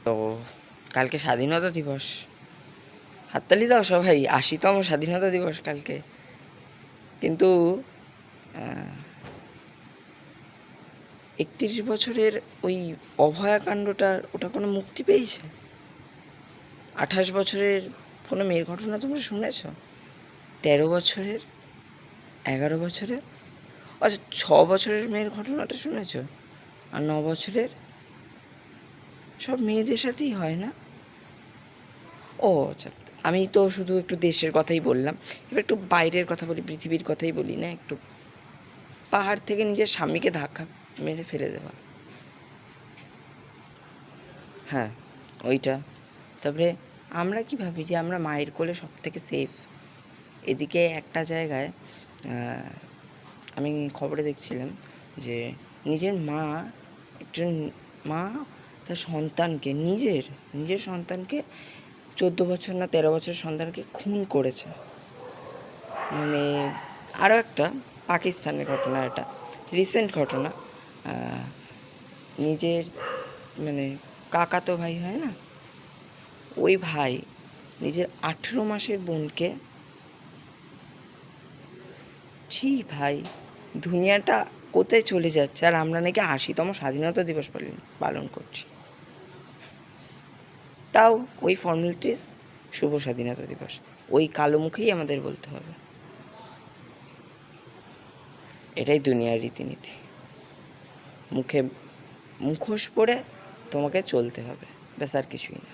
তো কালকে স্বাধীনতা দিবস, হাততালি দাও সবাই, ৮০তম স্বাধীনতা দিবস কালকে। কিন্তু ৩১ বছরের ওই অভয়াকাণ্ডটার ওটা কোনো মুক্তি পেয়েছে? ২৮ বছরের কোনো মেয়ের ঘটনা তোমরা শুনেছ? ১৩ বছরের, ১১ বছরের, আচ্ছা ৬ বছরের মেয়ের ঘটনাটা শুনেছ? আর ৯ বছরের? সব মেয়েদের সাথেই হয় না? ও আচ্ছা, আমি তো শুধু একটু দেশের কথাই বললাম, এবার একটু বাইরের কথা বলি, পৃথিবীর কথাই বলি না একটু। পাহাড় থেকে নিজের স্বামীকে ধাক্কা মেরে ফেলে দেওয়া, হ্যাঁ ওইটা। তারপরে আমরা কি ভাবি যে আমরা মায়ের কোলে সব থেকে সেফ। এদিকে একটা জায়গায় আমি খবরে দেখছিলাম যে নিজের মা, একজন মা তার সন্তানকে, নিজের সন্তানকে 14 বছর না 13 বছর সন্তানকে খুন করেছে। মানে আরও একটা পাকিস্তানের ঘটনা, এটা রিসেন্ট ঘটনা। নিজের মানে কাকাতো ভাই হয় না, ওই ভাই নিজের 18 মাসের বোনকে, ছি ভাই, দুনিয়াটা কোথায় চলে যাচ্ছে! আর আমরা নাকি ৮০তম স্বাধীনতা দিবস পালন করছি, তাও ওই ফর্মালিটিস, শুভ স্বাধীনতা দিবস, ওই কালো মুখেই আমাদের বলতে হবে। এটাই দুনিয়ার রীতিনীতি, মুখে মুখোশ পরে তোমাকে চলতে হবে, ব্যাস আর কিছুই না।